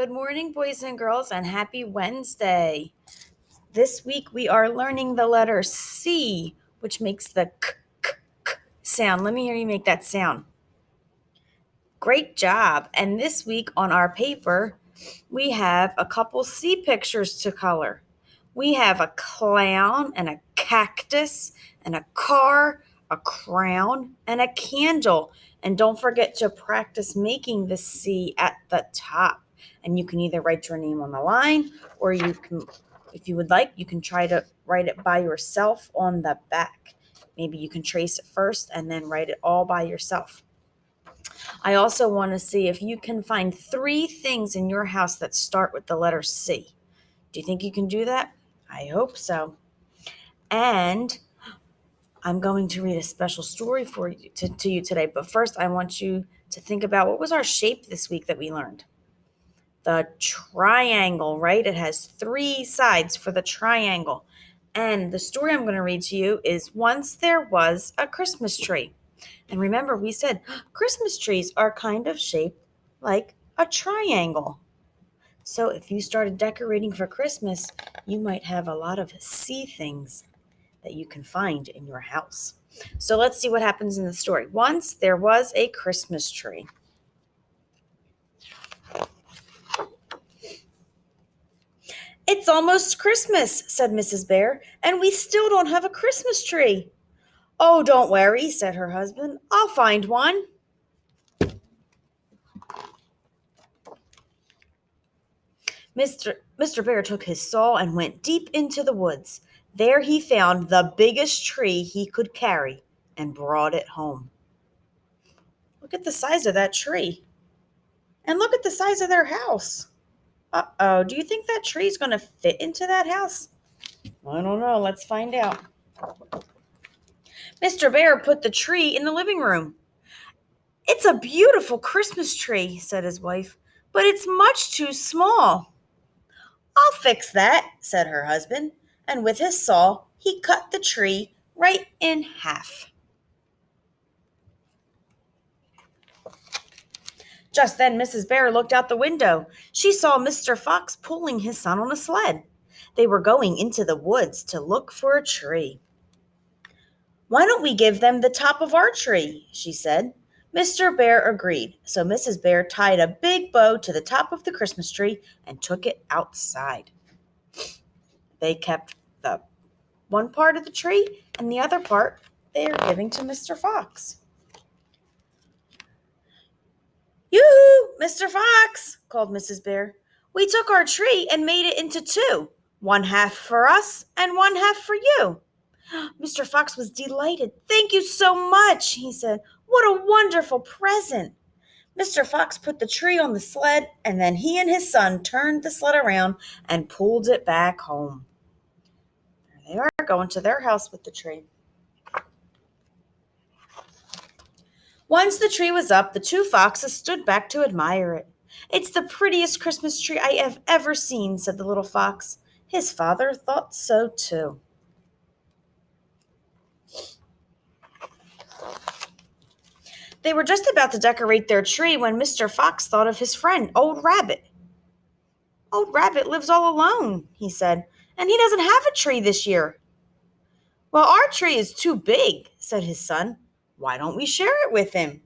Good morning, boys and girls, and happy Wednesday. This week we are learning the letter C, which makes the k sound. Let me hear you make that sound. Great job. And this week on our paper, we have a couple C pictures to color. We have a clown and a cactus and a car, a crown, and a candle. And don't forget to practice making the C at the top. And you can either write your name on the line, or you can, if you would like, you can try to write it by yourself on the back. Maybe you can trace it first and then write it all by yourself. I also want to see if you can find 3 things in your house that start with the letter C. Do you think you can do that? I hope so. And I'm going to read a special story for you to you today. But first, I want you to think about what was our shape this week that we learned. The triangle, right? It has 3 sides for the triangle. And the story I'm going to read to you is Once There Was a Christmas Tree. And remember, we said Christmas trees are kind of shaped like a triangle. So if you started decorating for Christmas, you might have a lot of C things that you can find in your house. So let's see what happens in the story. Once there was a Christmas tree. It's almost Christmas, said Mrs. Bear, and we still don't have a Christmas tree. Oh, don't worry, said her husband. I'll find one. Mr. Bear took his saw and went deep into the woods. There he found the biggest tree he could carry and brought it home. Look at the size of that tree. And look at the size of their house. Uh-oh, do you think that tree is going to fit into that house? I don't know. Let's find out. Mr. Bear put the tree in the living room. It's a beautiful Christmas tree, said his wife, but it's much too small. I'll fix that, said her husband, and with his saw, he cut the tree right in half. Just then Mrs. Bear looked out the window. She saw Mr. Fox pulling his son on a sled. They were going into the woods to look for a tree. Why don't we give them the top of our tree? She said. Mr. Bear agreed, so Mrs. Bear tied a big bow to the top of the Christmas tree and took it outside. They kept the one part of the tree, and the other part they are giving to Mr. Fox. Yoo-hoo, Mr. Fox, called Mrs. Bear. We took our tree and made it into 2, one half for us and one half for you. Mr. Fox was delighted. Thank you so much, he said. What a wonderful present. Mr. Fox put the tree on the sled, and then he and his son turned the sled around and pulled it back home. There they are, going to their house with the tree. Once the tree was up, the 2 foxes stood back to admire it. It's the prettiest Christmas tree I have ever seen, said the little fox. His father thought so too. They were just about to decorate their tree when Mr. Fox thought of his friend, Old Rabbit. Old Rabbit lives all alone, he said, and he doesn't have a tree this year. Well, our tree is too big, said his son. Why don't we share it with him?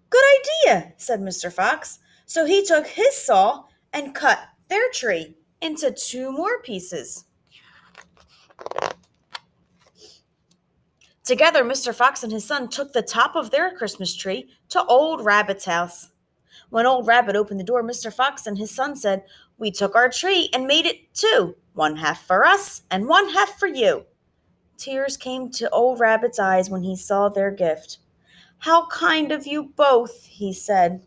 Good idea, said Mr. Fox. So he took his saw and cut their tree into 2 more pieces. Together, Mr. Fox and his son took the top of their Christmas tree to Old Rabbit's house. When Old Rabbit opened the door, Mr. Fox and his son said, We took our tree and made it 2, one half for us and one half for you. Tears came to Old Rabbit's eyes when he saw their gift. How kind of you both, he said.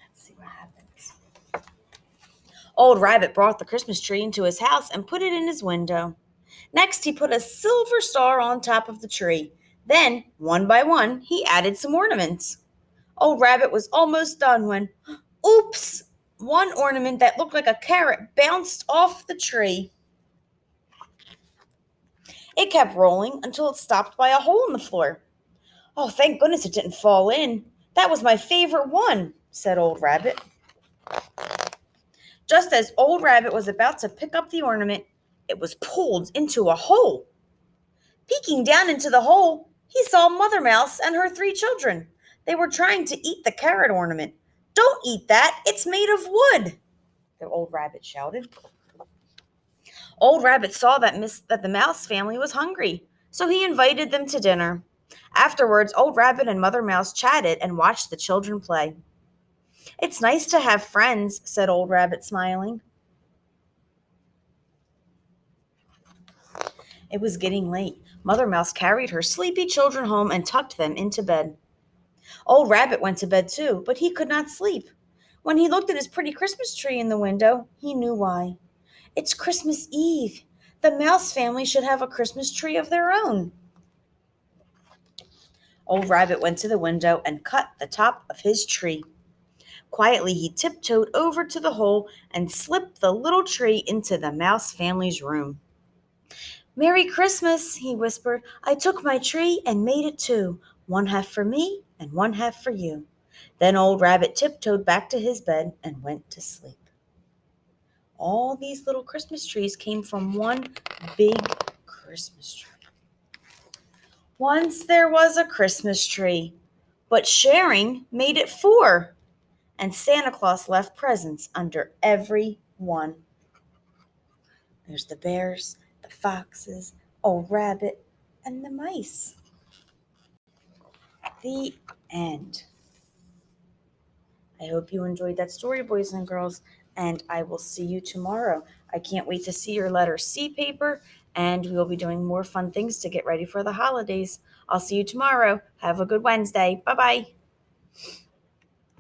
Let's see what happens. Old Rabbit brought the Christmas tree into his house and put it in his window. Next, he put a silver star on top of the tree. Then, one by one, he added some ornaments. Old Rabbit was almost done when, oops! One ornament that looked like a carrot bounced off the tree. It kept rolling until it stopped by a hole in the floor. Oh, thank goodness it didn't fall in. That was my favorite one, said Old Rabbit. Just as Old Rabbit was about to pick up the ornament, it was pulled into a hole. Peeking down into the hole, he saw Mother Mouse and her 3 children. They were trying to eat the carrot ornament. Don't eat that, it's made of wood, the Old Rabbit shouted. Old Rabbit saw that the Mouse family was hungry, so he invited them to dinner. Afterwards, Old Rabbit and Mother Mouse chatted and watched the children play. It's nice to have friends, said Old Rabbit, smiling. It was getting late. Mother Mouse carried her sleepy children home and tucked them into bed. Old Rabbit went to bed too, but he could not sleep. When he looked at his pretty Christmas tree in the window, he knew why. It's Christmas Eve. The Mouse family should have a Christmas tree of their own. Old Rabbit went to the window and cut the top of his tree. Quietly, he tiptoed over to the hole and slipped the little tree into the Mouse family's room. Merry Christmas, he whispered. I took my tree and made it two, 1/2 for me and 1/2 for you. Then Old Rabbit tiptoed back to his bed and went to sleep. All these little Christmas trees came from one big Christmas tree. Once there was a Christmas tree, but sharing made it 4, and Santa Claus left presents under every one. There's the bears, the foxes, Old Rabbit, and the mice. The end. I hope you enjoyed that story, boys and girls, and I will see you tomorrow. I can't wait to see your letter C paper, and we will be doing more fun things to get ready for the holidays. I'll see you tomorrow. Have a good Wednesday. Bye-bye.